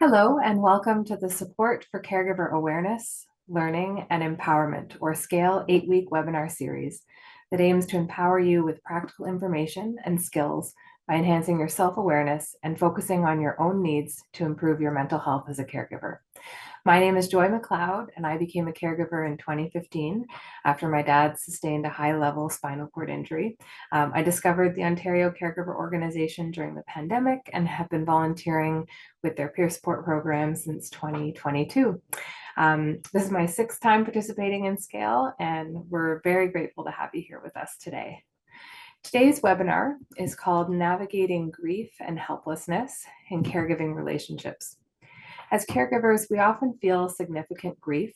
Hello, and welcome to the Support for Caregiver Awareness, Learning, and Empowerment, or SCALE 8-week webinar series that aims to empower you with practical information and skills by enhancing your self-awareness and focusing on your own needs to improve your mental health as a caregiver. My name is Joy McLeod, and I became a caregiver in 2015 after my dad sustained a high-level spinal cord injury. I discovered the Ontario Caregiver Organization during the pandemic and have been volunteering with their peer support program since 2022. This is my sixth time participating in SCALE, and we're very grateful to have you here with us today. Today's webinar is called Navigating Grief and Helplessness in Caregiving Relationships. As caregivers, we often feel significant grief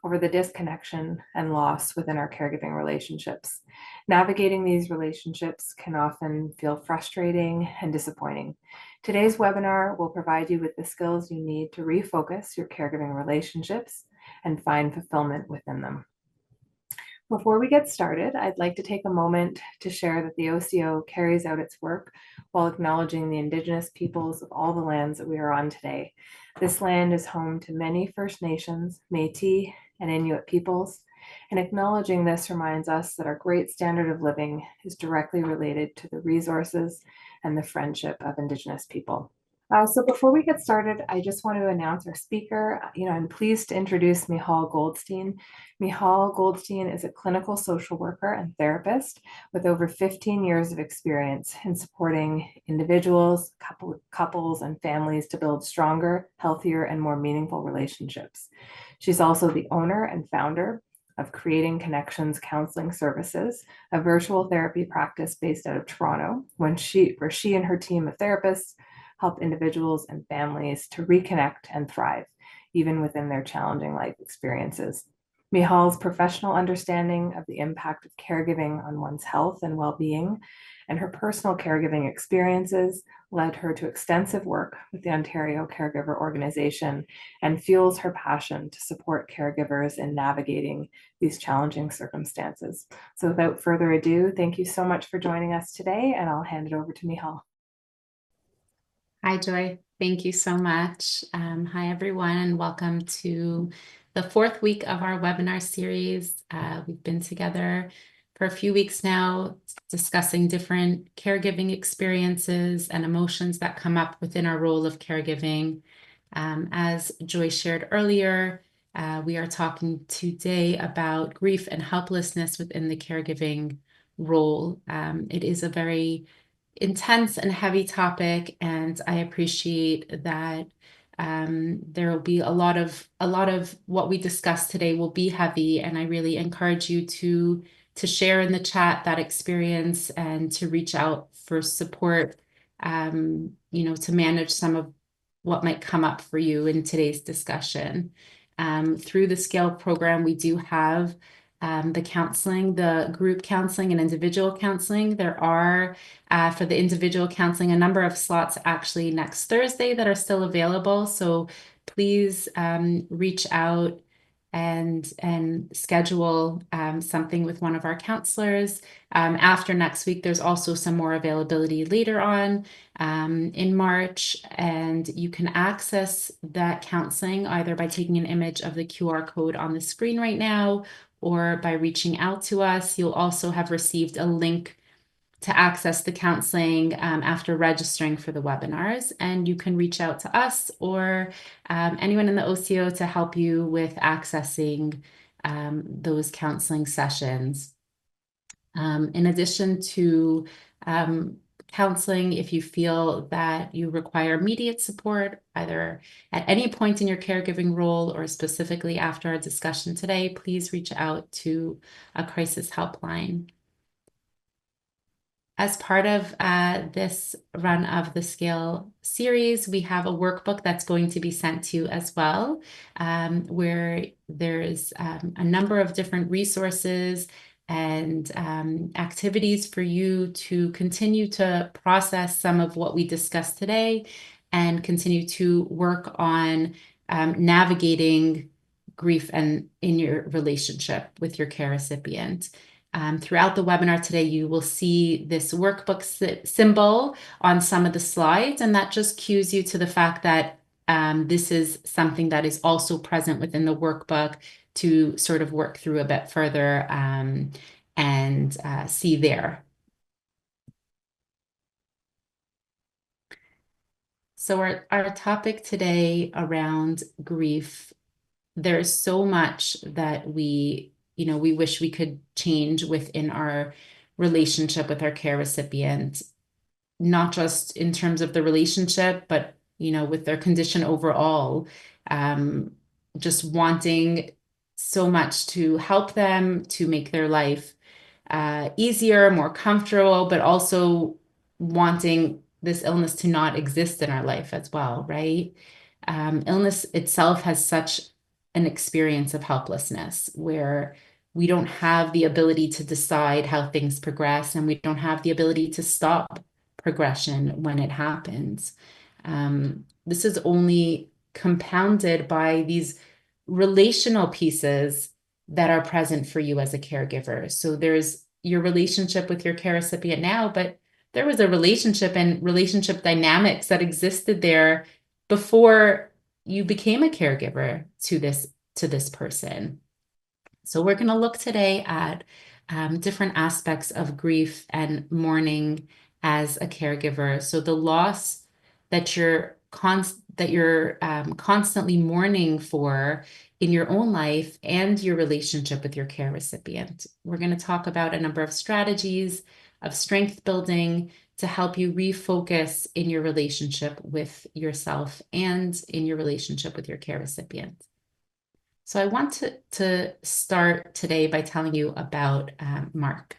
over the disconnection and loss within our caregiving relationships. Navigating these relationships can often feel frustrating and disappointing. Today's webinar will provide you with the skills you need to refocus your caregiving relationships and find fulfillment within them. Before we get started, I'd like to take a moment to share that the OCO carries out its work while acknowledging the Indigenous peoples of all the lands that we are on today. This land is home to many First Nations, Métis, and Inuit peoples, and acknowledging this reminds us that our great standard of living is directly related to the resources and the friendship of Indigenous people. So before we get started, I just want to announce our speaker. I'm pleased to introduce Michal Goldstein. Michal Goldstein is a clinical social worker and therapist with over 15 years of experience in supporting individuals, couples, and families to build stronger, healthier, and more meaningful relationships. She's also the owner and founder of Creating Connections Counseling Services, a virtual therapy practice based out of Toronto, where she and her team of therapists help individuals and families to reconnect and thrive, even within their challenging life experiences. Michal's professional understanding of the impact of caregiving on one's health and well-being and her personal caregiving experiences led her to extensive work with the Ontario Caregiver Organization and fuels her passion to support caregivers in navigating these challenging circumstances. So without further ado, thank you so much for joining us today, and I'll hand it over to Michal. Hi, Joy. Thank you so much. Hi, everyone, and welcome to the fourth week of our webinar series. We've been together for a few weeks now, discussing different caregiving experiences and emotions that come up within our role of caregiving. As Joy shared earlier, we are talking today about grief and helplessness within the caregiving role. It is a very intense and heavy topic, and I appreciate that there will be a lot of what we discuss today will be heavy, and I really encourage you to share in the chat that experience and to reach out for support, to manage some of what might come up for you in today's discussion. Through the SCALE program, we do have the counseling, the group counseling and individual counseling. There are, for the individual counseling, a number of slots actually next Thursday that are still available. So please reach out and schedule something with one of our counselors. After next week, there's also some more availability later on in March, and you can access that counseling either by taking an image of the QR code on the screen right now or by reaching out to us. You'll also have received a link to access the counseling after registering for the webinars, and you can reach out to us or anyone in the OCO to help you with accessing those counseling sessions. In addition to counseling, if you feel that you require immediate support, either at any point in your caregiving role or specifically after our discussion today, please reach out to a crisis helpline. As part of this run of the SCALE series, we have a workbook that's going to be sent to you as well, where there's a number of different resources and activities for you to continue to process some of what we discussed today and continue to work on navigating grief and in your relationship with your care recipient. Throughout the webinar today, you will see this workbook symbol on some of the slides, and that just cues you to the fact that this is something that is also present within the workbook to sort of work through a bit further and see there. So our topic today around grief, there's so much that we wish we could change within our relationship with our care recipient, not just in terms of the relationship, but with their condition overall. Just wanting so much to help them, to make their life easier, more comfortable, but also wanting this illness to not exist in our life as well, right? Illness itself has such an experience of helplessness where we don't have the ability to decide how things progress, and we don't have the ability to stop progression when it happens. This is only compounded by these relational pieces that are present for you as a caregiver. So there's your relationship with your care recipient now, but there was a relationship and relationship dynamics that existed there before you became a caregiver to this person. So we're going to look today at different aspects of grief and mourning as a caregiver. So the loss that you're constantly mourning for in your own life and your relationship with your care recipient. We're going to talk about a number of strategies of strength building to help you refocus in your relationship with yourself and in your relationship with your care recipient. So I want to start today by telling you about Mark.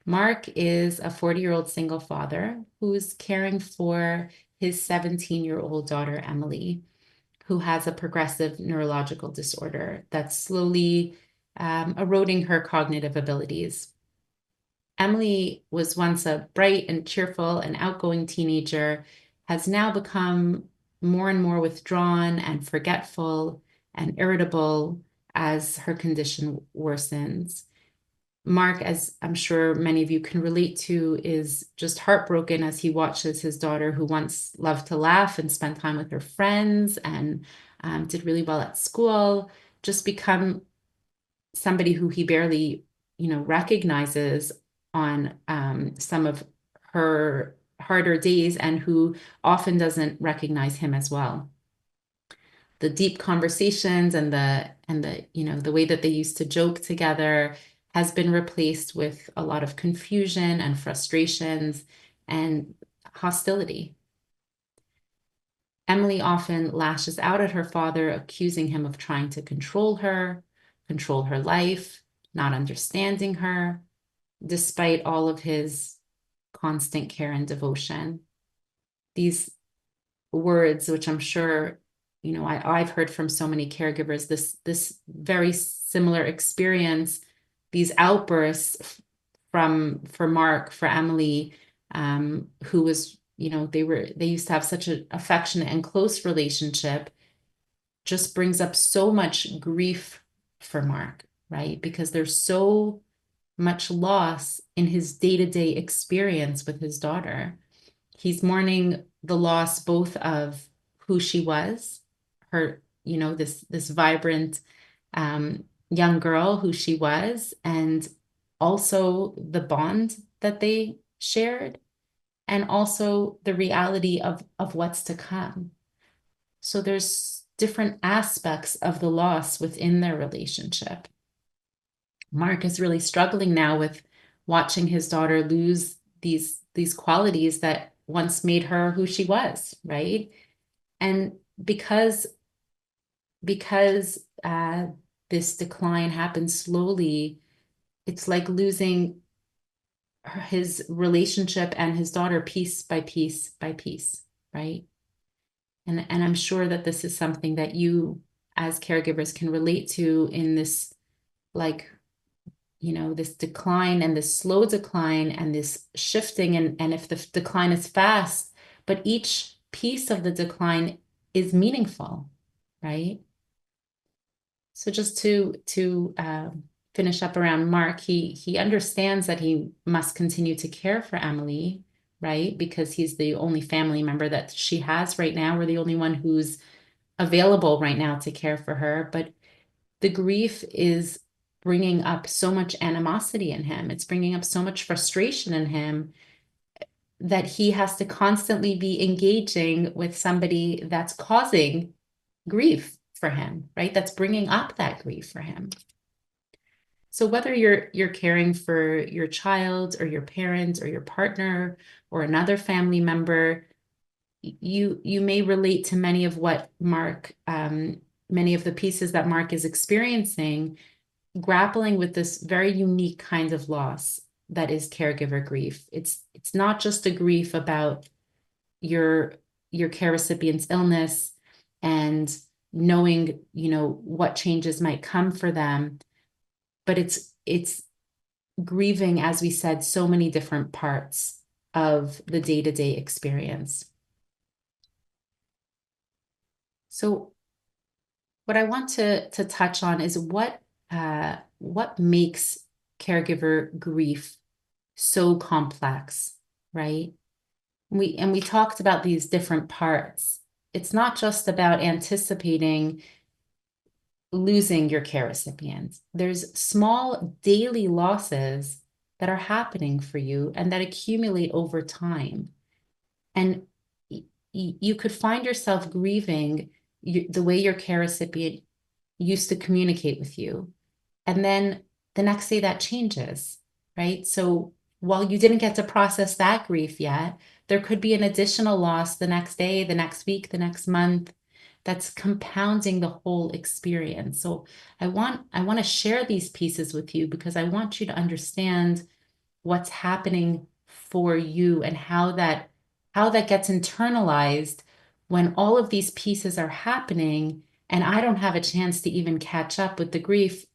Mark is a 40-year-old single father who's caring for his 17-year-old daughter, Emily, who has a progressive neurological disorder that's slowly eroding her cognitive abilities. Emily was once a bright and cheerful and outgoing teenager, has now become more and more withdrawn and forgetful and irritable as her condition worsens. Mark, as I'm sure many of you can relate to, is just heartbroken as he watches his daughter, who once loved to laugh and spend time with her friends and did really well at school, just become somebody who he barely, recognizes on some of her harder days, and who often doesn't recognize him as well. The deep conversations and the way that they used to joke together has been replaced with a lot of confusion and frustrations and hostility. Emily often lashes out at her father, accusing him of trying to control her life, not understanding her, despite all of his constant care and devotion. These words, which I'm sure I've heard from so many caregivers, this very similar experience, these outbursts for Mark, for Emily, who was, they used to have such an affectionate and close relationship, just brings up so much grief for Mark, right? Because there's so much loss in his day-to-day experience with his daughter. He's mourning the loss both of who she was, her, this vibrant young girl who she was, and also the bond that they shared, and also the reality of what's to come. So there's different aspects of the loss within their relationship. Mark is really struggling now with watching his daughter lose these qualities that once made her who she was, right? And because this decline happens slowly, it's like losing his relationship and his daughter piece by piece by piece, right? And I'm sure that this is something that you as caregivers can relate to in this, this decline and this slow decline and this shifting. And if the decline is fast, but each piece of the decline is meaningful, right? So just to finish up around Mark, he understands that he must continue to care for Emily, right? Because he's the only family member that she has right now. We're the only one who's available right now to care for her, but the grief is bringing up so much animosity in him. It's bringing up so much frustration in him that he has to constantly be engaging with somebody that's causing grief for him, right? That's bringing up that grief for him. So whether you're caring for your child or your parents or your partner or another family member, you may relate to many of what Mark, many of the pieces that Mark is experiencing, grappling with this very unique kind of loss that is caregiver grief. It's not just a grief about your care recipient's illness and knowing, what changes might come for them, but it's grieving, as we said, so many different parts of the day-to-day experience. So what I want to touch on is what makes caregiver grief so complex, right? We talked about these different parts. It's not just about anticipating losing your care recipient. There's small daily losses that are happening for you and that accumulate over time. And you could find yourself grieving the way your care recipient used to communicate with you. And then the next day that changes, right? So while you didn't get to process that grief yet, there could be an additional loss the next day, the next week, the next month that's compounding the whole experience. So I want to share these pieces with you because I want you to understand what's happening for you and how that gets internalized when all of these pieces are happening and I don't have a chance to even catch up with the grief,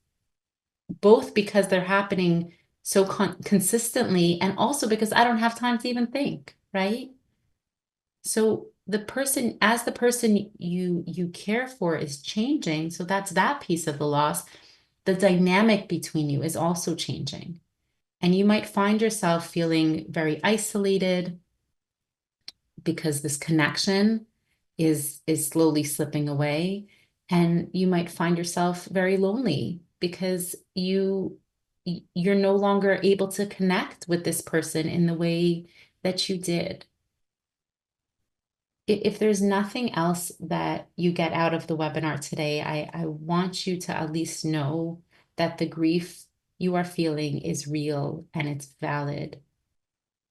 both because they're happening so consistently and also because I don't have time to even think, right? So the person you care for is changing, so that's that piece of the loss. The dynamic between you is also changing. And you might find yourself feeling very isolated because this connection is slowly slipping away. And you might find yourself very lonely because you're no longer able to connect with this person in the way that you did. If there's nothing else that you get out of the webinar today, I want you to at least know that the grief you are feeling is real and it's valid.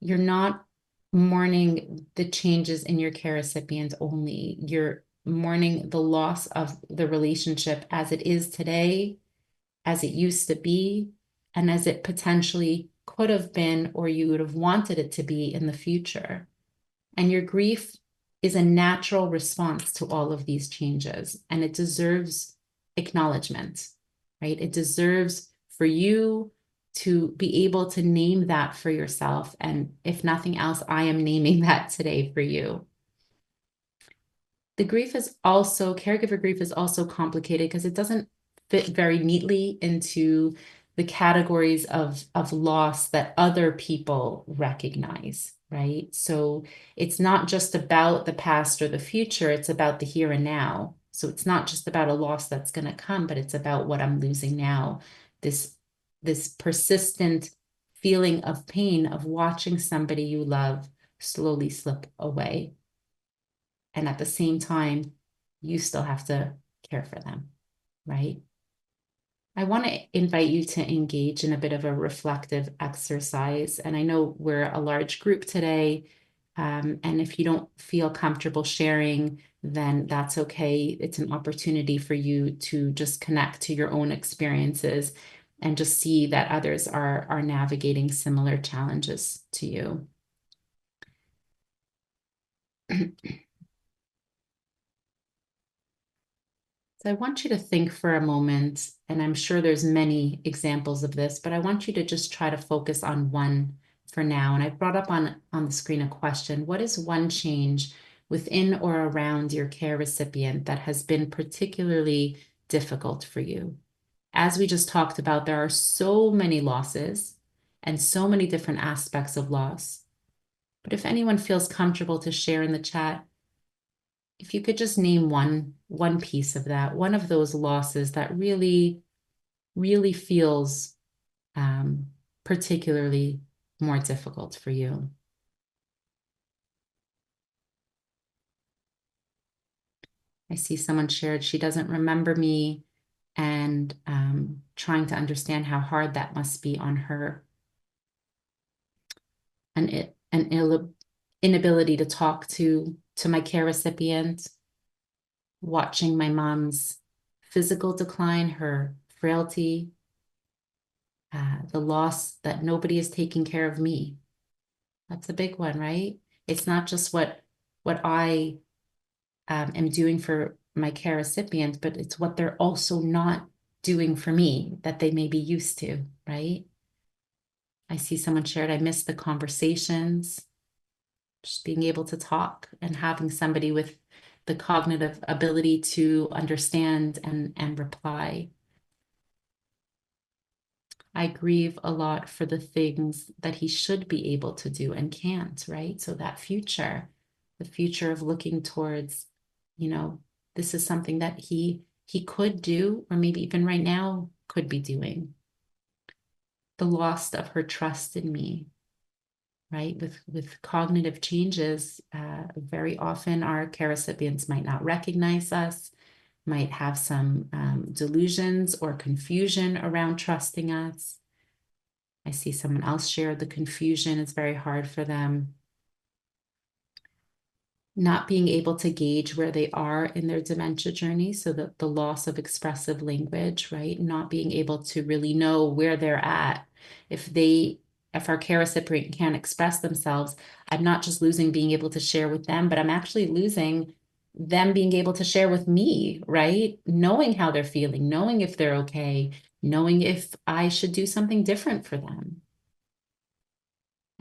You're not mourning the changes in your care recipient only. You're mourning the loss of the relationship as it is today, as it used to be, and as it potentially could have been or you would have wanted it to be in the future. And your grief is a natural response to all of these changes, and it deserves acknowledgement, right? It deserves for you to be able to name that for yourself. And if nothing else, I am naming that today for you. The grief is also, caregiver grief is also complicated because it doesn't fit very neatly into the categories of loss that other people recognize, right? So it's not just about the past or the future, it's about the here and now. So it's not just about a loss that's going to come, but it's about what I'm losing now. This persistent feeling of pain of watching somebody you love slowly slip away. And at the same time, you still have to care for them, right? I want to invite you to engage in a bit of a reflective exercise. And I know we're a large group today. And if you don't feel comfortable sharing, then that's okay. It's an opportunity for you to just connect to your own experiences and just see that others are navigating similar challenges to you. So I want you to think for a moment, and I'm sure there's many examples of this, but I want you to just try to focus on one for now. And I brought up on the screen a question. What is one change within or around your care recipient that has been particularly difficult for you? As we just talked about, there are so many losses and so many different aspects of loss. But if anyone feels comfortable to share in the chat, if you could just name one piece of that, one of those losses that really, really feels particularly more difficult for you. I see someone shared she doesn't remember me, and trying to understand how hard that must be on her. An inability to talk to my care recipient, watching my mom's physical decline, her frailty, the loss that nobody is taking care of me. That's a big one, right? It's not just what I am doing for my care recipient, but it's what they're also not doing for me that they may be used to, right? I see someone shared, I miss the conversations, just being able to talk and having somebody with the cognitive ability to understand and reply. I grieve a lot for the things that he should be able to do and can't, right? So that future, the future of looking towards, this is something that he could do, or maybe even right now could be doing. The loss of her trust in me, right? With cognitive changes, very often our care recipients might not recognize us, might have some delusions or confusion around trusting us. I see someone else shared the confusion is very hard for them. Not being able to gauge where they are in their dementia journey. So the loss of expressive language, right? Not being able to really know where they're at. If our care recipient can't express themselves, I'm not just losing being able to share with them, but I'm actually losing them being able to share with me, right? Knowing how they're feeling, knowing if they're okay, knowing if I should do something different for them.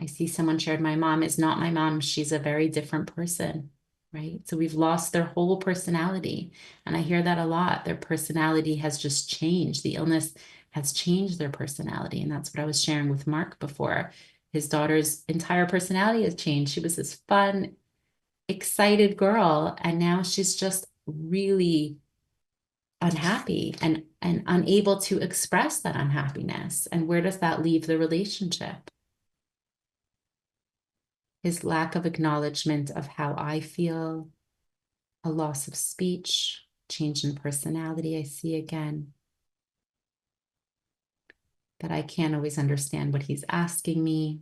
I see someone shared, my mom is not my mom. She's a very different person, right? So we've lost their whole personality. And I hear that a lot. Their personality has just changed. The illness has changed their personality. And that's what I was sharing with Mark before. His daughter's entire personality has changed. She was this fun, excited girl. And now she's just really unhappy and unable to express that unhappiness. And where does that leave the relationship? His lack of acknowledgement of how I feel, a loss of speech, change in personality, I see again. That I can't always understand what he's asking me.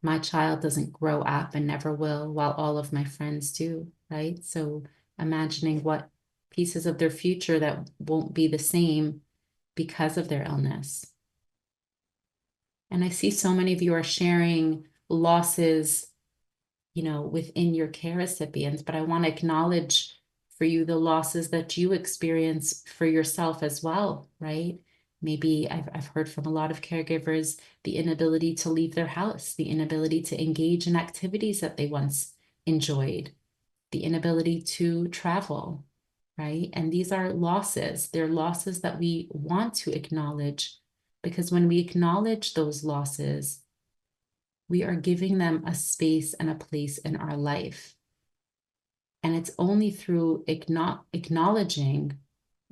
My child doesn't grow up and never will, while all of my friends do, right? So imagining what pieces of their future that won't be the same because of their illness. And I see so many of you are sharing losses within your care recipients, but I want to acknowledge for you the losses that you experience for yourself as well, right? Maybe I've heard from a lot of caregivers the inability to leave their house, the inability to engage in activities that they once enjoyed, the inability to travel, right? And these are losses. They're losses that we want to acknowledge, because when we acknowledge those losses, we are giving them a space and a place in our life. And it's only through acknowledging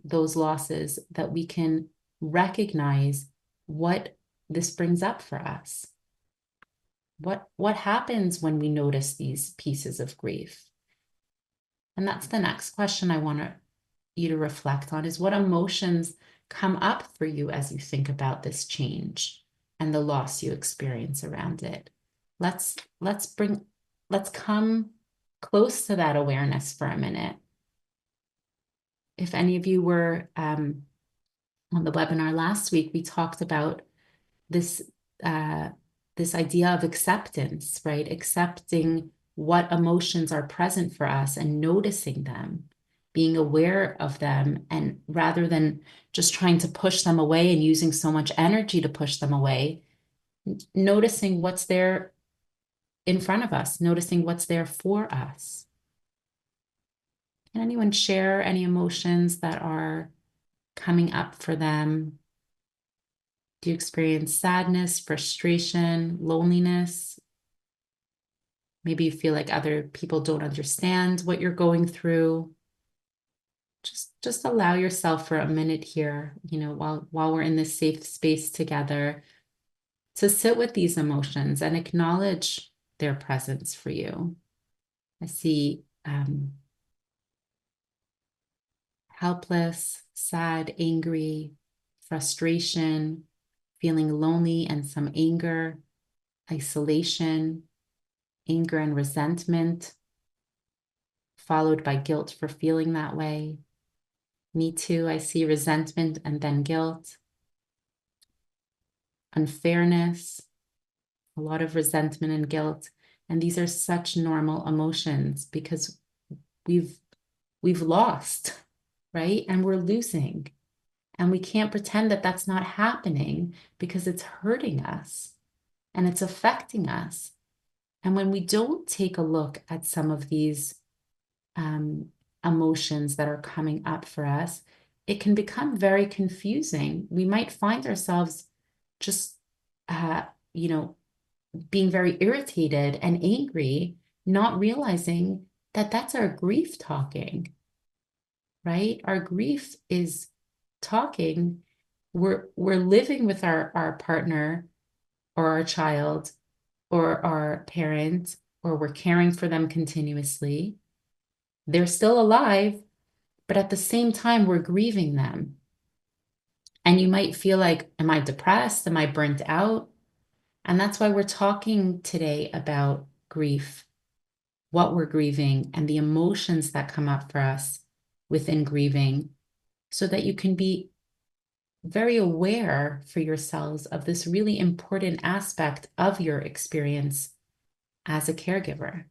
those losses that we can recognize what this brings up for us. What happens when we notice these pieces of grief? And that's the next question I want you to reflect on, is what emotions come up for you as you think about this change and the loss you experience around it. Let's come close to that awareness for a minute. If any of you were on the webinar last week, we talked about this this idea of acceptance, right? Accepting what emotions are present for us and noticing them, being aware of them, and rather than just trying to push them away and using so much energy to push them away, noticing what's there in front of us, noticing what's there for us. Can anyone share any emotions that are coming up for them? Do you experience sadness, frustration, loneliness? Maybe you feel like other people don't understand what you're going through. Just allow yourself for a minute here, while we're in this safe space together, to sit with these emotions and acknowledge their presence for you. I see helpless, sad, angry, frustration, feeling lonely and some anger, isolation, anger and resentment, followed by guilt for feeling that way. Me too, I see resentment and then guilt, unfairness, a lot of resentment and guilt. And these are such normal emotions because we've lost, right? And we're losing. And we can't pretend that that's not happening because it's hurting us and it's affecting us. And when we don't take a look at some of these emotions that are coming up for us, it can become very confusing. We might find ourselves just, being very irritated and angry, not realizing that that's our grief talking, right? Our grief is talking. We're living with our partner or our child or our parent, or we're caring for them continuously. They're still alive, but at the same time, we're grieving them. And you might feel like, am I depressed? Am I burnt out? And that's why we're talking today about grief, what we're grieving, and the emotions that come up for us within grieving, so that you can be very aware for yourselves of this really important aspect of your experience as a caregiver.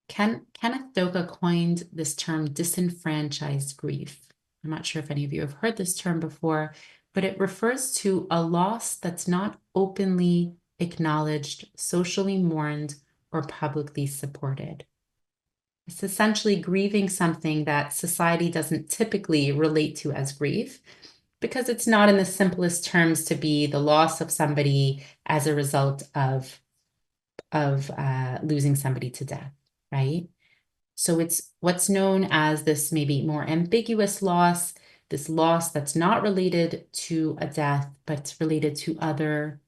Kenneth Doka coined this term disenfranchised grief. I'm not sure if any of you have heard this term before, but it refers to a loss that's not openly acknowledged, socially mourned, or publicly supported. It's essentially grieving something that society doesn't typically relate to as grief, because it's not in the simplest terms to be the loss of somebody as a result of losing somebody to death, right? So it's what's known as this maybe more ambiguous loss, this loss that's not related to a death, but it's related to other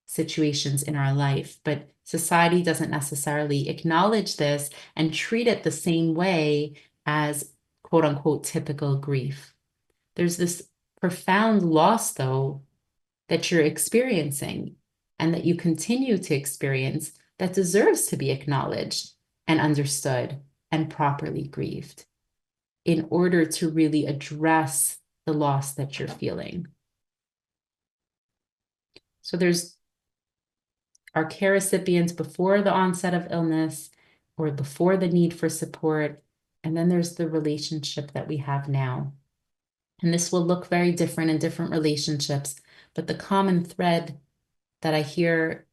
situations in our life. But society doesn't necessarily acknowledge this and treat it the same way as quote unquote typical grief. There's this profound loss, though, that you're experiencing and that you continue to experience that deserves to be acknowledged and understood and properly grieved in order to really address the loss that you're feeling. So there's our care recipients before the onset of illness or before the need for support. And then there's the relationship that we have now. And this will look very different in different relationships, but the common thread that I hear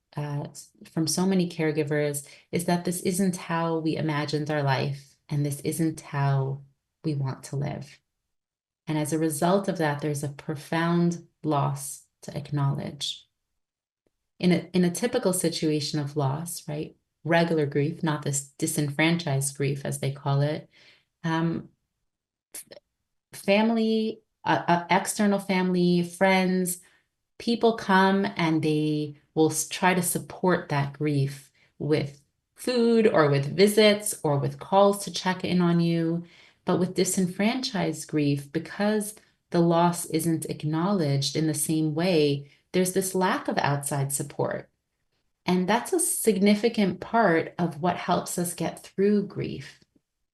from so many caregivers is that this isn't how we imagined our life, and this isn't how we want to live. And as a result of that, there's a profound loss to acknowledge. In a typical situation of loss, right? Regular grief, not this disenfranchised grief, as they call it, family, external family, friends, people come and they will try to support that grief with food or with visits or with calls to check in on you. But with disenfranchised grief, because the loss isn't acknowledged in the same way, there's this lack of outside support. And that's a significant part of what helps us get through grief,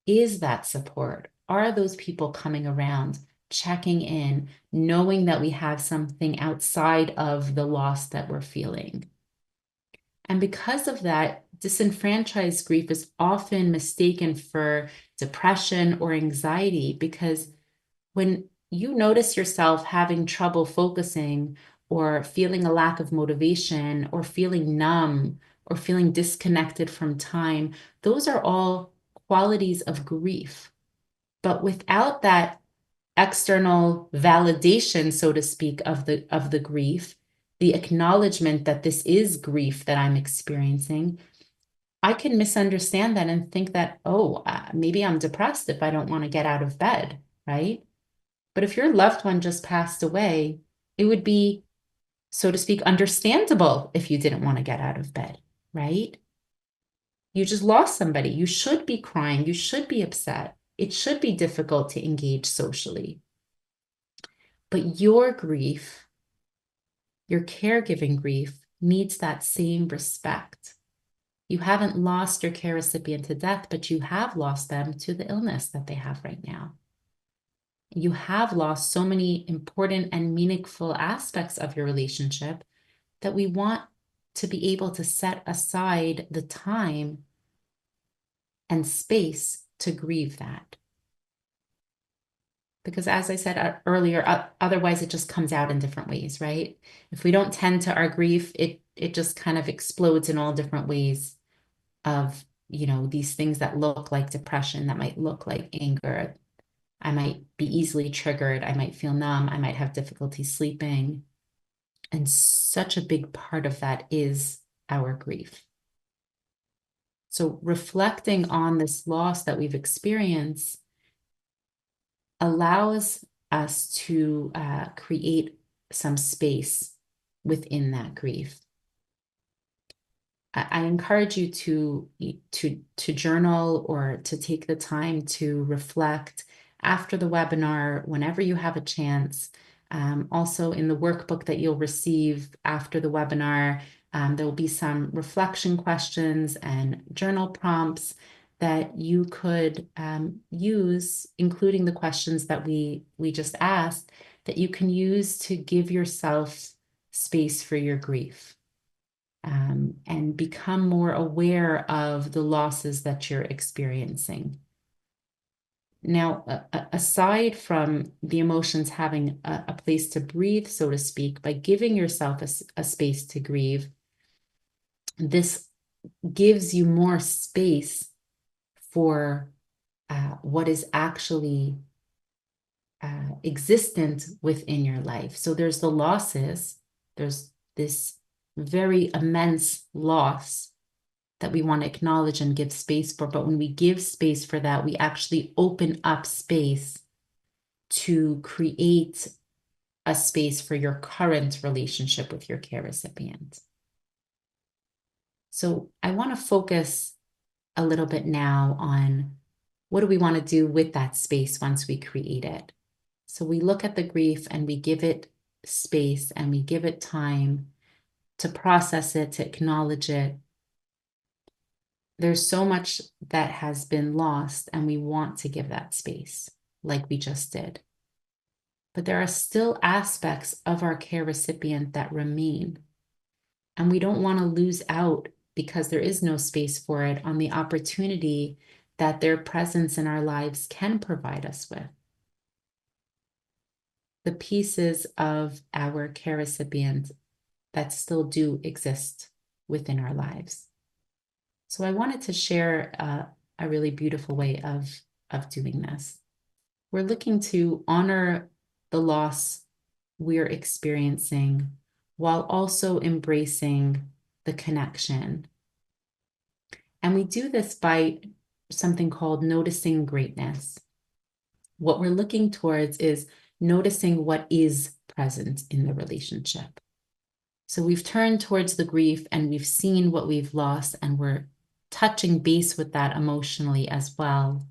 is that support. Are those people coming around, checking in, knowing that we have something outside of the loss that we're feeling? And because of that, disenfranchised grief is often mistaken for depression or anxiety, because when you notice yourself having trouble focusing or feeling a lack of motivation or feeling numb or feeling disconnected from time, those are all qualities of grief. But without that external validation, so to speak, of the grief, the acknowledgement that this is grief that I'm experiencing, I can misunderstand that and think that, oh, maybe I'm depressed if I don't want to get out of bed, right? But if your loved one just passed away, it would be, so to speak, understandable if you didn't want to get out of bed, right? You just lost somebody. You should be crying. You should be upset. It should be difficult to engage socially. But your grief, your caregiving grief, needs that same respect. You haven't lost your care recipient to death, but you have lost them to the illness that they have right now. You have lost so many important and meaningful aspects of your relationship that we want to be able to set aside the time and space to grieve that. Because as I said earlier, otherwise it just comes out in different ways, right? If we don't tend to our grief, it just kind of explodes in all different ways of, these things that look like depression, that might look like anger. I might be easily triggered. I might feel numb. I might have difficulty sleeping. And such a big part of that is our grief. So reflecting on this loss that we've experienced allows us to create some space within that grief. I encourage you to journal or to take the time to reflect after the webinar, whenever you have a chance. Also in the workbook that you'll receive after the webinar, there will be some reflection questions and journal prompts that you could use, including the questions that we just asked, that you can use to give yourself space for your grief. And become more aware of the losses that you're experiencing. Now, aside from the emotions having a place to breathe, so to speak, by giving yourself a space to grieve, this gives you more space for what is actually existent within your life. So there's the losses, there's this very immense loss that we want to acknowledge and give space for. But when we give space for that, we actually open up space to create a space for your current relationship with your care recipient. So I want to focus a little bit now on what do we want to do with that space once we create it. So we look at the grief and we give it space and we give it time to process it, to acknowledge it. There's so much that has been lost and we want to give that space like we just did. But there are still aspects of our care recipient that remain. And we don't want to lose out, because there is no space for it, on the opportunity that their presence in our lives can provide us with. The pieces of our care recipient that still do exist within our lives. So I wanted to share a really beautiful way of doing this. We're looking to honor the loss we're experiencing while also embracing the connection. And we do this by something called noticing greatness. What we're looking towards is noticing what is present in the relationship. So we've turned towards the grief and we've seen what we've lost, and we're touching base with that emotionally as well.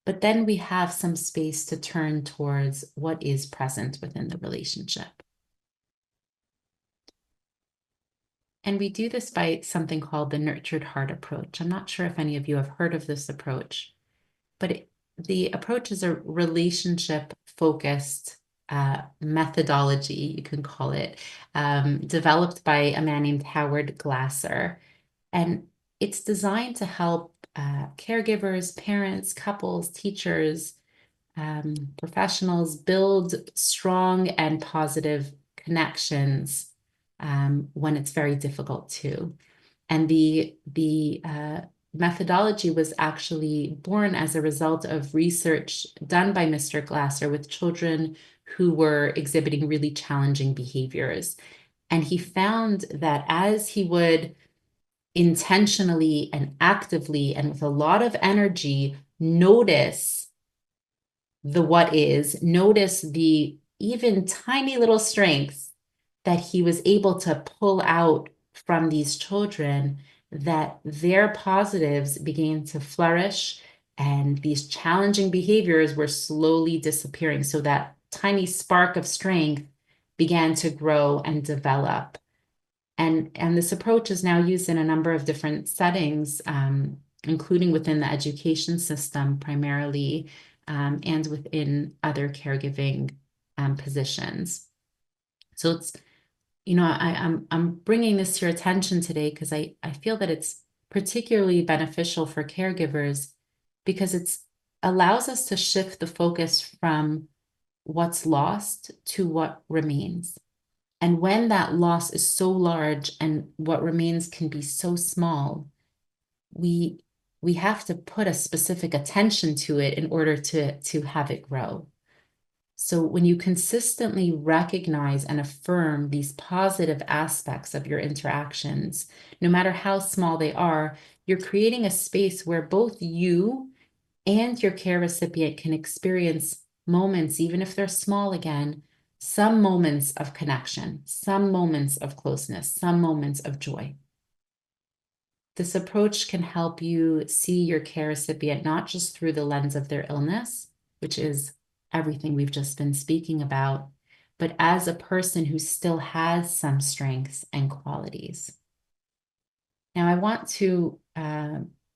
But then we have some space to turn towards what is present within the relationship. And we do this by something called the nurtured heart approach. I'm not sure if any of you have heard of this approach, but the approach is a relationship-focused methodology, you can call it, developed by a man named Howard Glasser. And it's designed to help caregivers, parents, couples, teachers, professionals build strong and positive connections when it's very difficult to. And the methodology was actually born as a result of research done by Mr. Glasser with children who were exhibiting really challenging behaviors. And he found that as he would intentionally and actively and with a lot of energy notice the what is, notice the even tiny little strengths that he was able to pull out from these children, that their positives began to flourish and these challenging behaviors were slowly disappearing. So that tiny spark of strength began to grow and develop. And this approach is now used in a number of different settings, including within the education system primarily, and within other caregiving positions. So it's, I'm bringing this to your attention today because I feel that it's particularly beneficial for caregivers because it's allows us to shift the focus from what's lost to what remains. And when that loss is so large and what remains can be so small, we have to put a specific attention to it in order to have it grow. So when you consistently recognize and affirm these positive aspects of your interactions, no matter how small they are, you're creating a space where both you and your care recipient can experience moments, even if they're small again, some moments of connection, some moments of closeness, some moments of joy. This approach can help you see your care recipient not just through the lens of their illness, which is everything we've just been speaking about, but as a person who still has some strengths and qualities. Now, I want to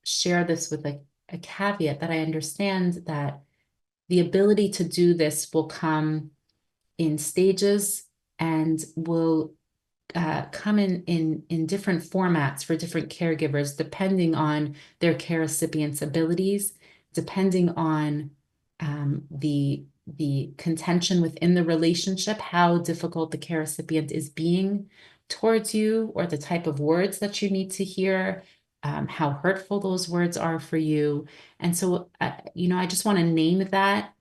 share this with a caveat that I understand that the ability to do this will come in stages and will come in different formats for different caregivers, depending on their care recipient's abilities, depending on the contention within the relationship, how difficult the care recipient is being towards you, or the type of words that you need to hear, how hurtful those words are for you. And so, I just want to name that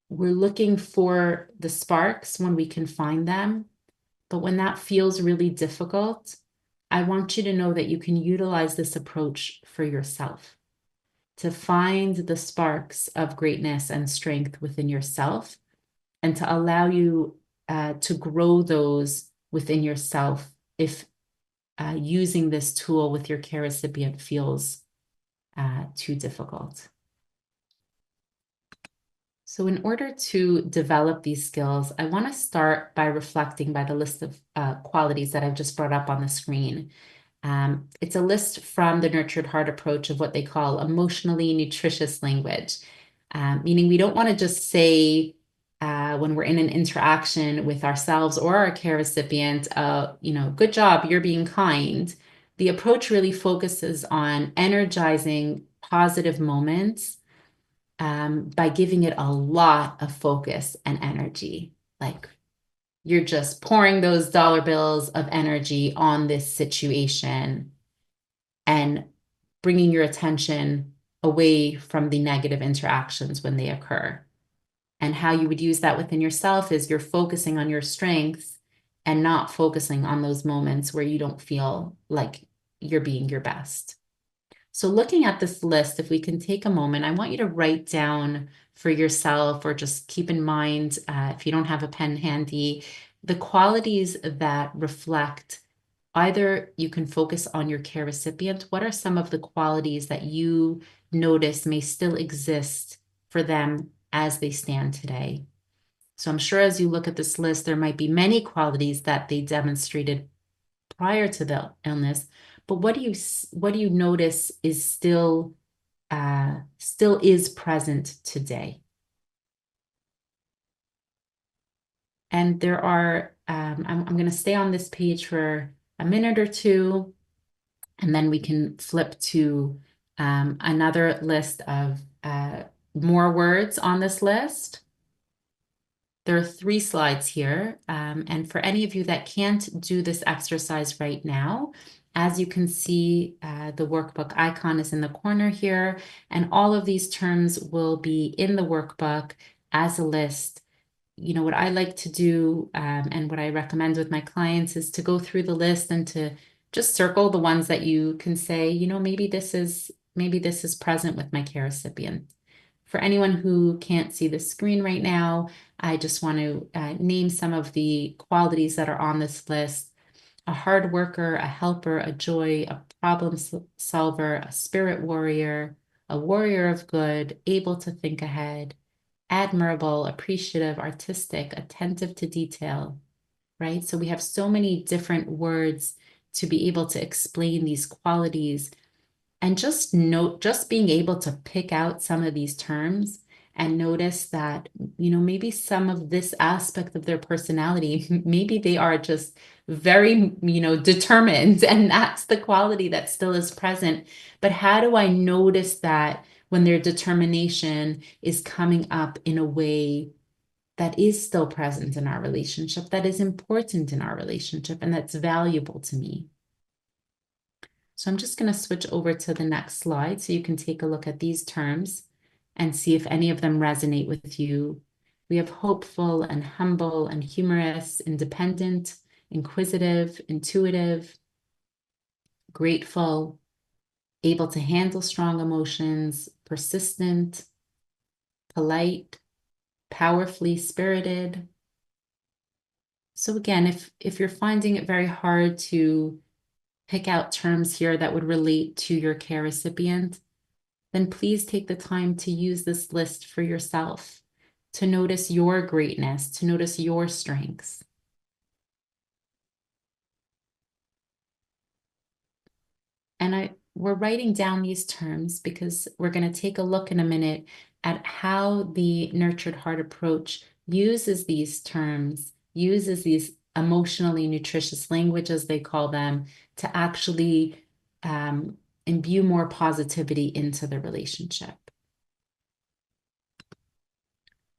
we're looking for the sparks when we can find them. But when that feels really difficult, I want you to know that you can utilize this approach for yourself to find the sparks of greatness and strength within yourself and to allow you to grow those within yourself if using this tool with your care recipient feels too difficult. So in order to develop these skills, I want to start by reflecting by the list of qualities that I've just brought up on the screen. It's a list from the Nurtured Heart approach of what they call emotionally nutritious language, meaning we don't want to just say when we're in an interaction with ourselves or our care recipient, good job, you're being kind. The approach really focuses on energizing positive moments by giving it a lot of focus and energy. Like you're just pouring those dollar bills of energy on this situation and bringing your attention away from the negative interactions when they occur. And how you would use that within yourself is you're focusing on your strengths and not focusing on those moments where you don't feel like you're being your best. So looking at this list, if we can take a moment, I want you to write down for yourself or just keep in mind, if you don't have a pen handy, the qualities that reflect either you can focus on your care recipient. What are some of the qualities that you notice may still exist for them as they stand today? So I'm sure as you look at this list, there might be many qualities that they demonstrated prior to the illness, but what do you notice is still is present today? And there are I'm going to stay on this page for a minute or two, and then we can flip to another list of more words on this list. There are 3 slides here, and for any of you that can't do this exercise right now, as you can see, the workbook icon is in the corner here, and all of these terms will be in the workbook as a list. What I like to do, and what I recommend with my clients, is to go through the list and to just circle the ones that you can say, maybe this is present with my care recipient. For anyone who can't see the screen right now, I just want to name some of the qualities that are on this list: a hard worker, a helper, a joy, a problem solver, a spirit warrior, a warrior of good, able to think ahead, admirable, appreciative, artistic, attentive to detail, right? So we have so many different words to be able to explain these qualities. And just being able to pick out some of these terms and notice that, maybe some of this aspect of their personality, maybe they are just very, determined, and that's the quality that still is present. But how do I notice that when their determination is coming up in a way that is still present in our relationship, that is important in our relationship, and that's valuable to me? So I'm just going to switch over to the next slide so you can take a look at these terms and see if any of them resonate with you. We have hopeful and humble and humorous, independent, inquisitive, intuitive, grateful, able to handle strong emotions, persistent, polite, powerfully spirited. So again, if you're finding it very hard to pick out terms here that would relate to your care recipient, then please take the time to use this list for yourself, to notice your greatness, to notice your strengths. And we're writing down these terms because we're going to take a look in a minute at how the Nurtured Heart approach uses these terms, uses these emotionally nutritious language, as they call them, to actually imbue more positivity into the relationship.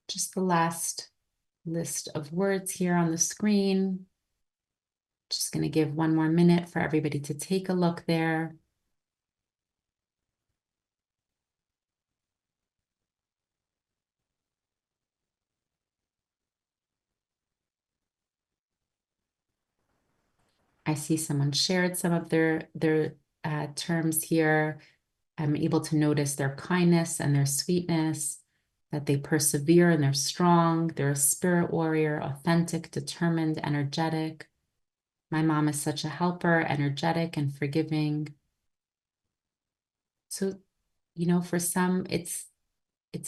Just the last list of words here on the screen. Just going to give one more minute for everybody to take a look there. I see someone shared some of their terms here. I'm able to notice their kindness and their sweetness, that they persevere and they're strong. They're a spirit warrior, authentic, determined, energetic. My mom is such a helper, energetic and forgiving. So, for some, it's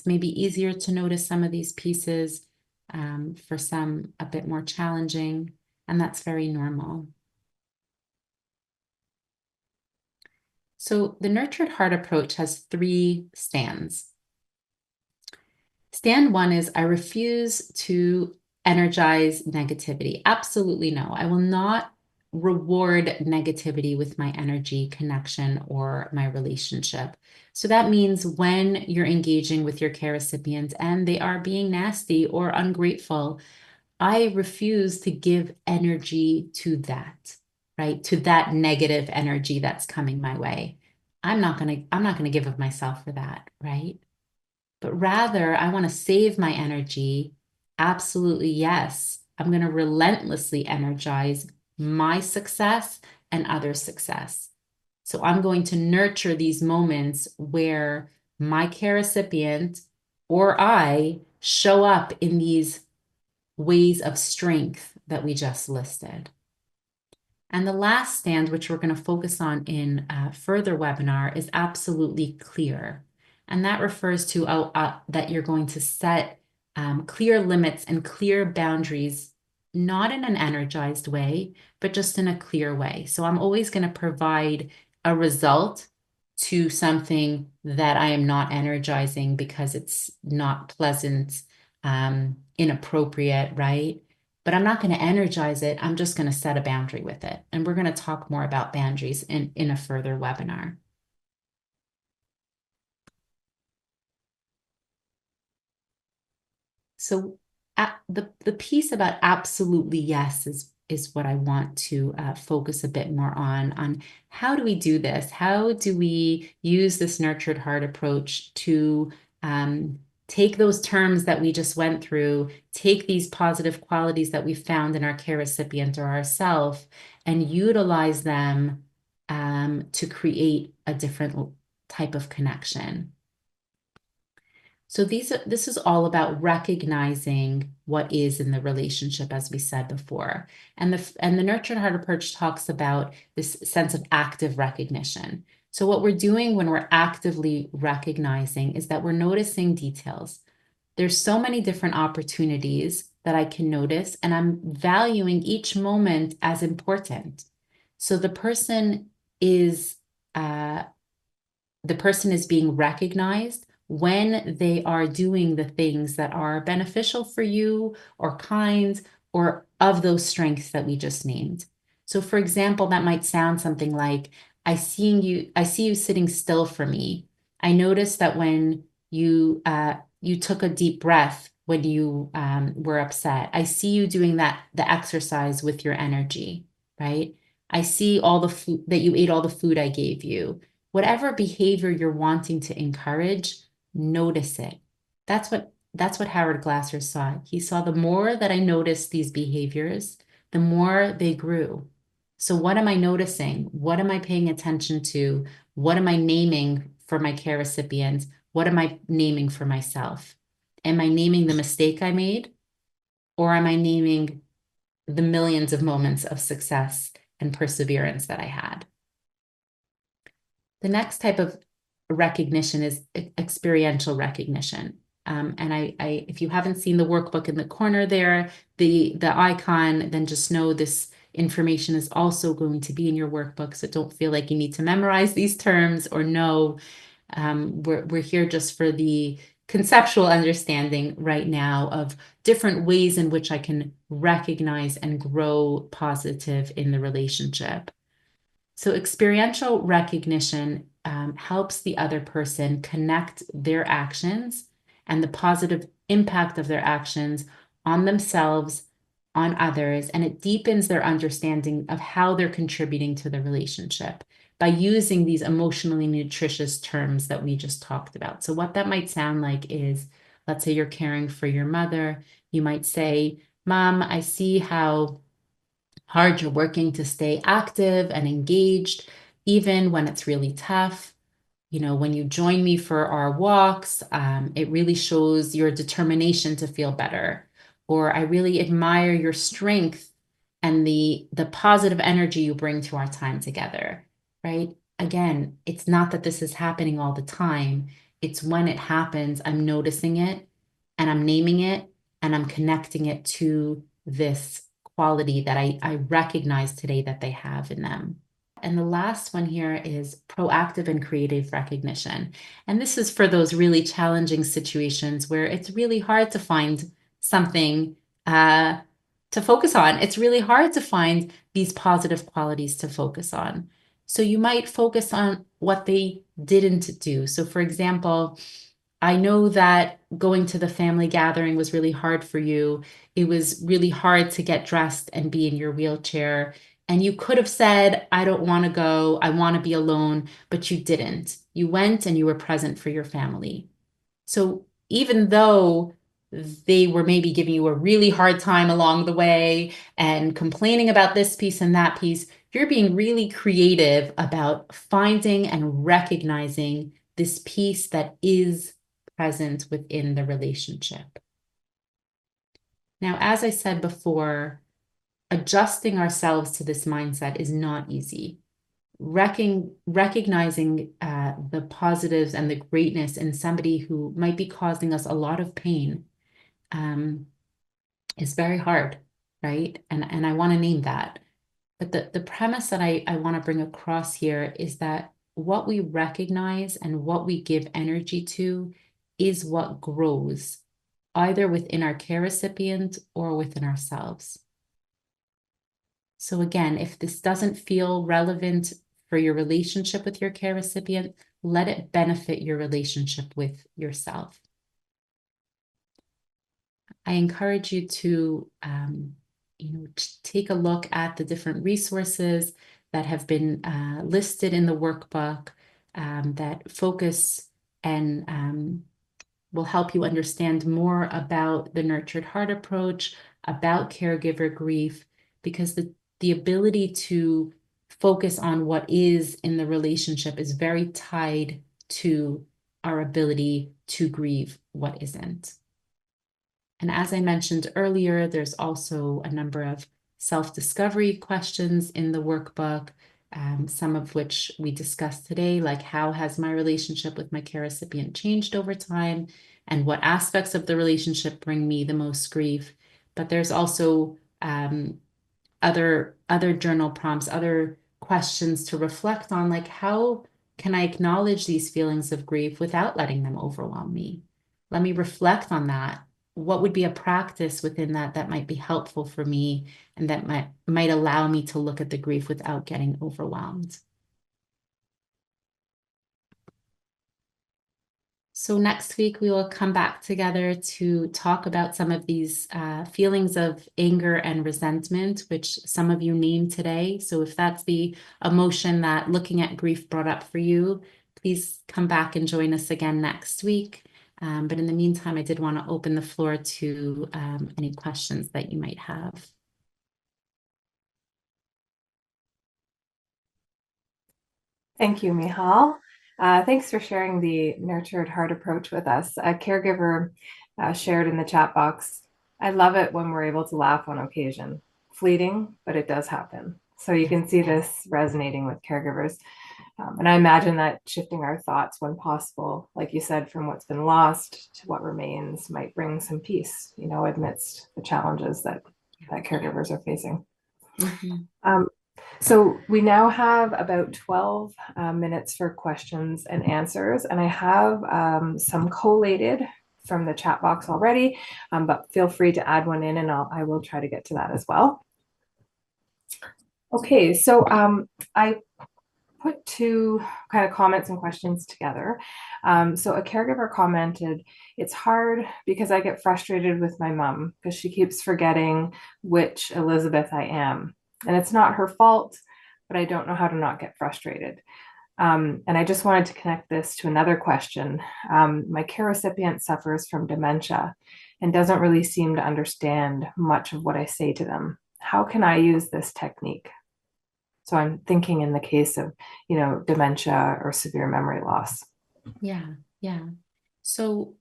maybe easier to notice some of these pieces. For some, a bit more challenging, and that's very normal. So the Nurtured Heart approach has 3 stands. Stand 1 is I refuse to energize negativity. Absolutely no. I will not reward negativity with my energy, connection, or my relationship. So that means when you're engaging with your care recipient and they are being nasty or ungrateful, I refuse to give energy to that, right? To that negative energy that's coming my way. I'm not going to give of myself for that, right? But rather, I want to save my energy. Absolutely, yes. I'm going to relentlessly energize my success and others' success. So I'm going to nurture these moments where my care recipient or I show up in these ways of strength that we just listed. And the last stand, which we're going to focus on in a further webinar, is absolutely clear. And that refers to that you're going to set clear limits and clear boundaries, not in an energized way, but just in a clear way. So I'm always going to provide a result to something that I am not energizing because it's not pleasant, inappropriate, right? But I'm not going to energize it. I'm just going to set a boundary with it. And we're going to talk more about boundaries in a further webinar. So the piece about absolutely yes is what I want to focus a bit more on how do we do this? How do we use this Nurtured Heart approach to take those terms that we just went through, take these positive qualities that we found in our care recipient or ourself, and utilize them to create a different type of connection. So this is all about recognizing what is in the relationship, as we said before. And the Nurtured Heart approach talks about this sense of active recognition. So what we're doing when we're actively recognizing is that we're noticing details. There's so many different opportunities that I can notice, and I'm valuing each moment as important. So the person is being recognized when they are doing the things that are beneficial for you or kind or of those strengths that we just named. So for example, that might sound something like, I see you sitting still for me. I noticed that when you took a deep breath when you were upset. I see you doing the exercise with your energy, right? I see all the food that you ate, all the food I gave you. Whatever behavior you're wanting to encourage, notice it. That's what Howard Glasser saw. He saw the more that I noticed these behaviors, the more they grew. So what am I noticing? What am I paying attention to? What am I naming for my care recipients? What am I naming for myself? Am I naming the mistake I made? Or am I naming the millions of moments of success and perseverance that I had? The next type of recognition is experiential recognition. And if you haven't seen the workbook in the corner there, the icon, then just know this information is also going to be in your workbook. So don't feel like you need to memorize these terms or know. We're here just for the conceptual understanding right now of different ways in which I can recognize and grow positive in the relationship. So experiential recognition helps the other person connect their actions and the positive impact of their actions on themselves, on others, and it deepens their understanding of how they're contributing to the relationship by using these emotionally nutritious terms that we just talked about. So what that might sound like is, let's say you're caring for your mother. You might say, Mom, I see how hard you're working to stay active and engaged, even when it's really tough. You know, when you join me for our walks, it really shows your determination to feel better. Or I really admire your strength and the positive energy you bring to our time together, right? Again, it's not that this is happening all the time. It's when it happens, I'm noticing it and I'm naming it and I'm connecting it to this quality that I recognize today that they have in them. And the last one here is proactive and creative recognition. And this is for those really challenging situations where it's really hard to find something to focus on. It's really hard to find these positive qualities to focus on. So you might focus on what they didn't do. So for example, I know that going to the family gathering was really hard for you. It was really hard to get dressed and be in your wheelchair. And you could have said, I don't want to go. I want to be alone, but you didn't. You went and you were present for your family. So even though they were maybe giving you a really hard time along the way and complaining about this piece and that piece, you're being really creative about finding and recognizing this piece that is present within the relationship. Now, as I said before, adjusting ourselves to this mindset is not easy. Recognizing the positives and the greatness in somebody who might be causing us a lot of pain is very hard, right? And I want to name that. But the premise that I want to bring across here is that what we recognize and what we give energy to is what grows, either within our care recipient or within ourselves. So again, if this doesn't feel relevant for your relationship with your care recipient, let it benefit your relationship with yourself. I encourage you to take a look at the different resources that have been listed in the workbook that focus and will help you understand more about the Nurtured Heart approach, about caregiver grief, because the ability to focus on what is in the relationship is very tied to our ability to grieve what isn't. And as I mentioned earlier, there's also a number of self-discovery questions in the workbook, some of which we discussed today, like how has my relationship with my care recipient changed over time, and what aspects of the relationship bring me the most grief. But there's also other journal prompts, other questions to reflect on, like how can I acknowledge these feelings of grief without letting them overwhelm me? Let me reflect on that. What would be a practice within that that might be helpful for me and that might allow me to look at the grief without getting overwhelmed? So next week, we will come back together to talk about some of these feelings of anger and resentment, which some of you named today. So if that's the emotion that looking at grief brought up for you, please come back and join us again next week. But in the meantime, I did want to open the floor to any questions that you might have. Thank you, Michal. Thanks for sharing the Nurtured Heart approach with us. A caregiver shared in the chat box, I love it when we're able to laugh on occasion. Fleeting, but it does happen. So you can see this resonating with caregivers. And I imagine that shifting our thoughts when possible, like you said, from what's been lost to what remains might bring some peace, amidst the challenges that caregivers are facing. Mm-hmm. So we now have about 12 minutes for questions and answers, and I have some collated from the chat box already, but feel free to add one in and I will try to get to that as well. Okay, so I put two kind of comments and questions together. So a caregiver commented, it's hard because I get frustrated with my mom because she keeps forgetting which Elizabeth I am. And it's not her fault, but I don't know how to not get frustrated. And I just wanted to connect this to another question. My care recipient suffers from dementia and doesn't really seem to understand much of what I say to them. How can I use this technique? So I'm thinking in the case of, dementia or severe memory loss. Yeah. So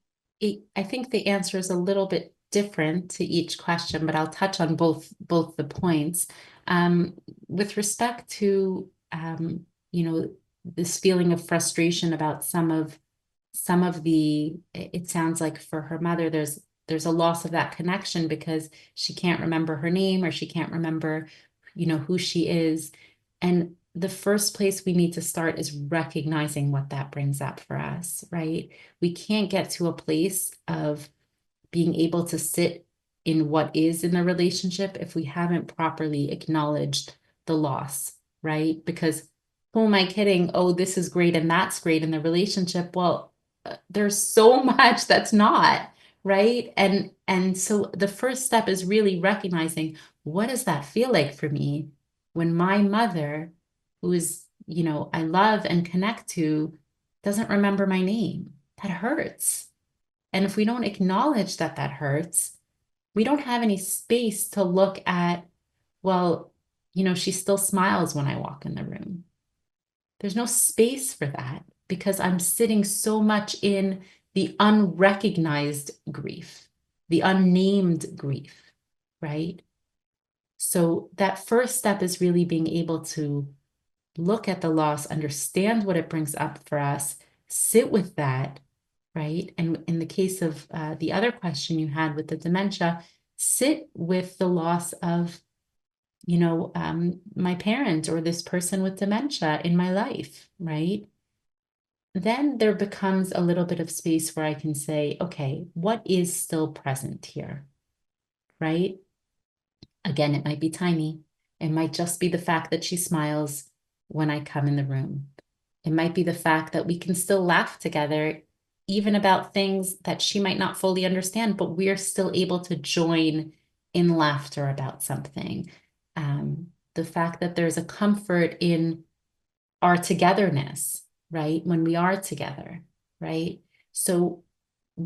I think the answer is a little bit different to each question, but I'll touch on both the points. With respect to this feeling of frustration about some of the, it sounds like for her mother, there's a loss of that connection because she can't remember her name or she can't remember, who she is. And the first place we need to start is recognizing what that brings up for us, right? We can't get to a place of being able to sit in what is in the relationship if we haven't properly acknowledged the loss, right? Because who am I kidding? Oh, this is great and that's great in the relationship. Well, there's so much that's not, right? And so the first step is really recognizing, what does that feel like for me when my mother, who is, I love and connect to, doesn't remember my name? That hurts. And if we don't acknowledge that that hurts, we don't have any space to look at, well, she still smiles when I walk in the room. There's no space for that because I'm sitting so much in the unrecognized grief, the unnamed grief, right? So that first step is really being able to look at the loss, understand what it brings up for us, sit with that, right? And in the case of the other question you had with the dementia, sit with the loss of, my parent or this person with dementia in my life, right? Then there becomes a little bit of space where I can say, okay, what is still present here, right? Again, it might be tiny. It might just be the fact that she smiles when I come in the room. It might be the fact that we can still laugh together, even about things that she might not fully understand, but we're still able to join in laughter about something. The fact that there's a comfort in our togetherness, right? When we are together, right? So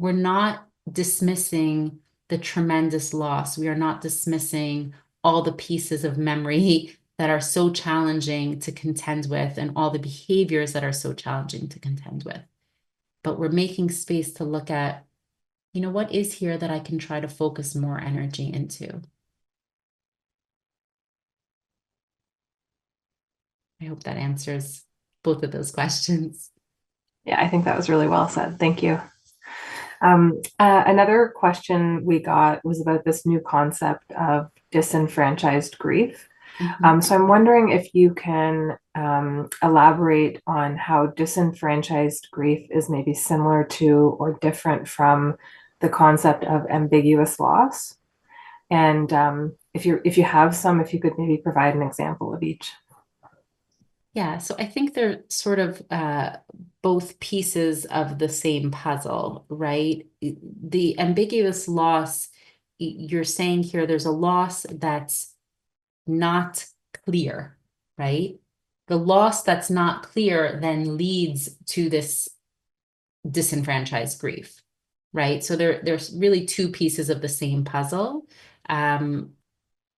we're not dismissing the tremendous loss. We are not dismissing all the pieces of memory that are so challenging to contend with and all the behaviors that are so challenging to contend with. But we're making space to look at, what is here that I can try to focus more energy into? I hope that answers both of those questions. Yeah, I think that was really well said. Thank you. Another question we got was about this new concept of disenfranchised grief. So I'm wondering if you can elaborate on how disenfranchised grief is maybe similar to or different from the concept of ambiguous loss. And if you have some, if you could maybe provide an example of each. Yeah, so I think they're sort of both pieces of the same puzzle, right? The ambiguous loss, you're saying here there's a loss that's not clear, right? The loss that's not clear then leads to this disenfranchised grief, right? So there's really two pieces of the same puzzle.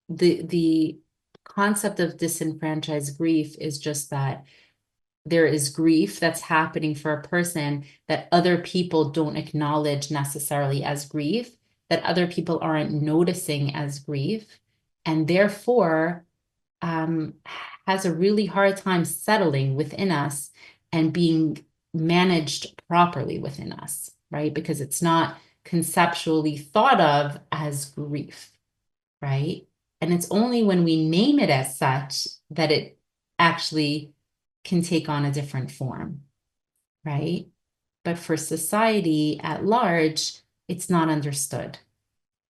The concept of disenfranchised grief is just that there is grief that's happening for a person that other people don't acknowledge necessarily as grief, that other people aren't noticing as grief, and therefore has a really hard time settling within us and being managed properly within us, right? Because it's not conceptually thought of as grief, right? And it's only when we name it as such that it actually can take on a different form, right? But for society at large, it's not understood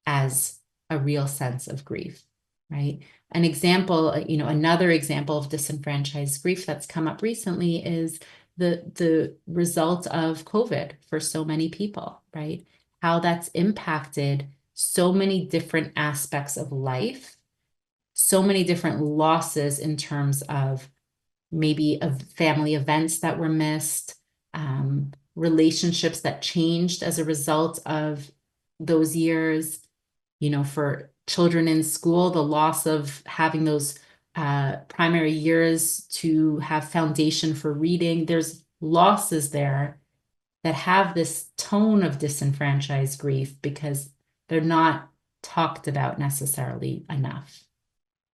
as a real sense of grief, right? An example, another example of disenfranchised grief that's come up recently is the result of COVID for so many people, right? How that's impacted so many different aspects of life, so many different losses in terms of maybe of family events that were missed, relationships that changed as a result of those years, for children in school, the loss of having those primary years to have foundation for reading. There's losses there that have this tone of disenfranchised grief because they're not talked about necessarily enough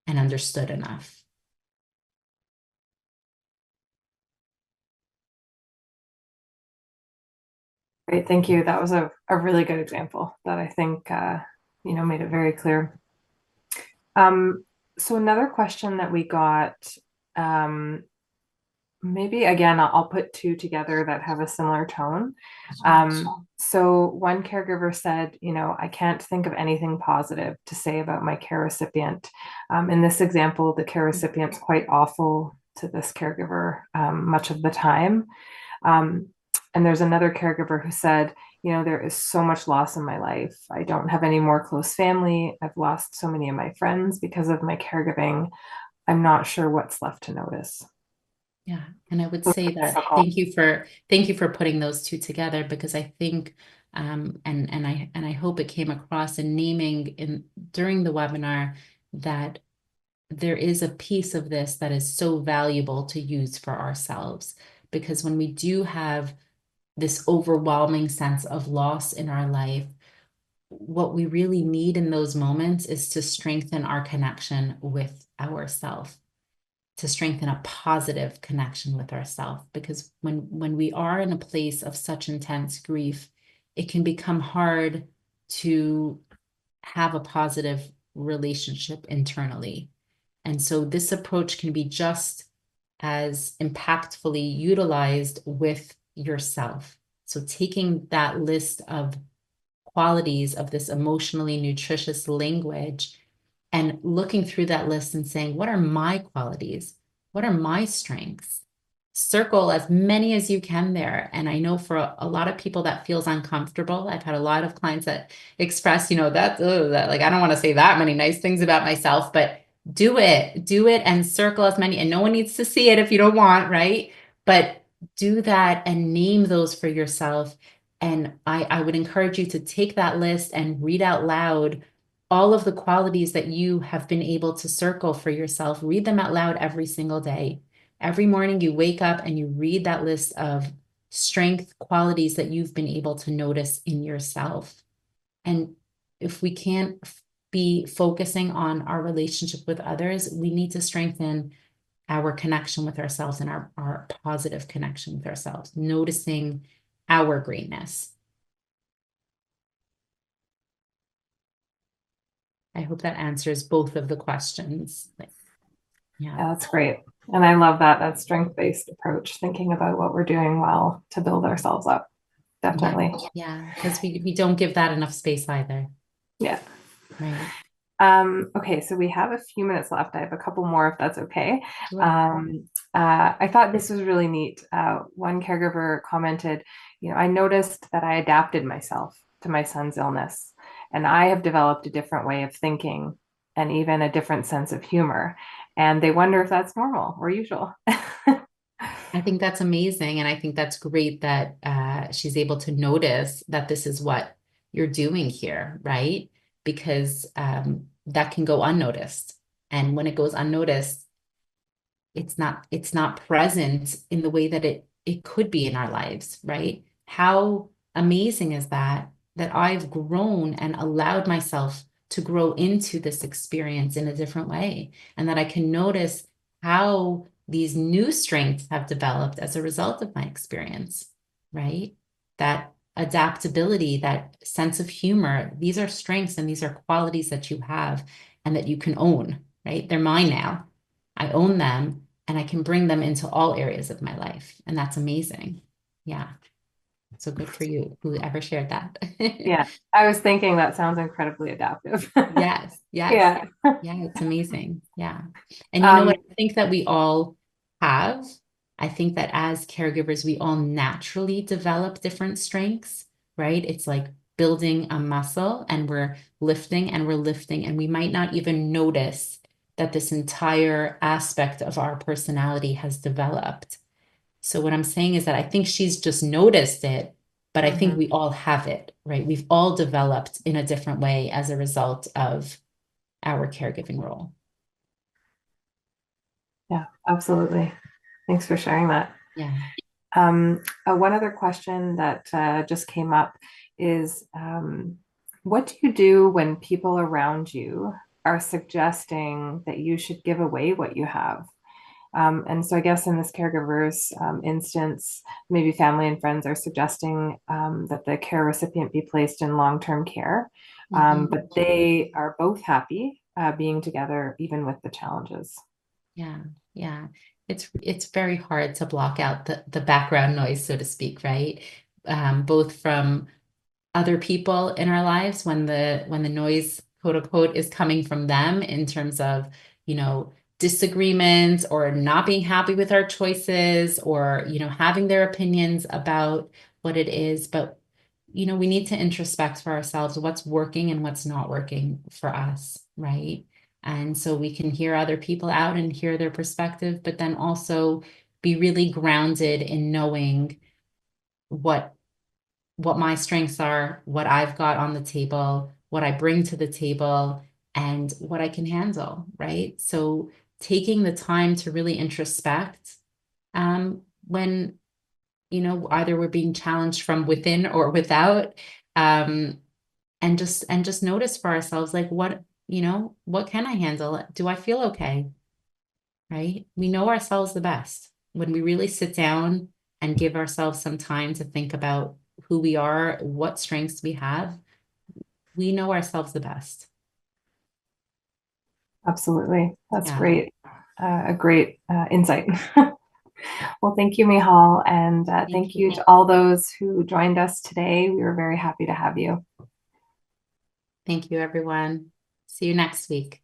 and understood enough. Great, thank you. That was a really good example that I think made it very clear. So another question that we got, maybe again, I'll put two together that have a similar tone. So one caregiver said, I can't think of anything positive to say about my care recipient. In this example, the care recipient's quite awful to this caregiver much of the time. And there's another caregiver who said, there is so much loss in my life. I don't have any more close family. I've lost so many of my friends because of my caregiving. I'm not sure what's left to notice. Yeah, and I would say that thank you for putting those two together, because I think and I hope it came across in naming during the webinar that there is a piece of this that is so valuable to use for ourselves, because when we do have this overwhelming sense of loss in our life, what we really need in those moments is to strengthen our connection with ourself, to strengthen a positive connection with ourselves. Because when we are in a place of such intense grief, it can become hard to have a positive relationship internally. And so this approach can be just as impactfully utilized with yourself. So taking that list of qualities of this emotionally nutritious language and looking through that list and saying, what are my qualities? What are my strengths? Circle as many as you can there. And I know for a lot of people that feels uncomfortable. I've had a lot of clients that express, that like, I don't want to say that many nice things about myself, but do it and circle as many, and no one needs to see it if you don't want, right? But do that and name those for yourself And I would encourage you to take that list and read out loud all of the qualities that you have been able to circle for yourself. Read them out loud every single day. Every morning you wake up and you read that list of strength qualities that you've been able to notice in yourself. And if we can't be focusing on our relationship with others, we need to strengthen our connection with ourselves and our positive connection with ourselves, noticing our greatness. I hope that answers both of the questions. Yeah, that's great. And I love that strength-based approach, thinking about what we're doing well to build ourselves up. Definitely. Yeah, because we don't give that enough space either. Yeah. Right. Okay, so we have a few minutes left. I have a couple more if that's okay. Sure. I thought this was really neat. One caregiver commented, I noticed that I adapted myself to my son's illness, and I have developed a different way of thinking and even a different sense of humor. And they wonder if that's normal or usual. I think that's amazing. And I think that's great that she's able to notice that this is what you're doing here, right? Because that can go unnoticed. And when it goes unnoticed, it's not present in the way that it could be in our lives, right? How amazing is that I've grown and allowed myself to grow into this experience in a different way, and that I can notice how these new strengths have developed as a result of my experience, right? That adaptability, that sense of humor, these are strengths and these are qualities that you have and that you can own, right? They're mine now. I own them and I can bring them into all areas of my life. And that's amazing. Yeah. So good for you, whoever shared that. Yeah, I was thinking that sounds incredibly adaptive. Yes, yes. Yeah. Yeah, it's amazing. Yeah. And you know what I think that we all have? I think that as caregivers, we all naturally develop different strengths, right? It's like building a muscle and we're lifting and we're lifting, and we might not even notice that this entire aspect of our personality has developed. So what I'm saying is that I think she's just noticed it, but I think we all have it, right? We've all developed in a different way as a result of our caregiving role. Yeah, absolutely. Thanks for sharing that. Yeah. One other question that just came up is what do you do when people around you are suggesting that you should give away what you have? And so I guess in this caregiver's instance, maybe family and friends are suggesting that the care recipient be placed in long-term care, but they are both happy being together even with the challenges. Yeah. Yeah. It's very hard to block out the background noise, so to speak, right? Both from other people in our lives when the noise, quote unquote, is coming from them in terms of, disagreements or not being happy with our choices, or, having their opinions about what it is. But, we need to introspect for ourselves what's working and what's not working for us, right? And so we can hear other people out and hear their perspective, but then also be really grounded in knowing what my strengths are, what I've got on the table, what I bring to the table, and what I can handle, right? So taking the time to really introspect when, either we're being challenged from within or without, and just notice for ourselves, like, what can I handle? Do I feel okay? Right? We know ourselves the best when we really sit down and give ourselves some time to think about who we are, what strengths we have. We know ourselves the best. Absolutely. That's Yeah. great. A great insight. Well, thank you, Mihal, and thank you to all those who joined us today. We were very happy to have you. Thank you, everyone. See you next week.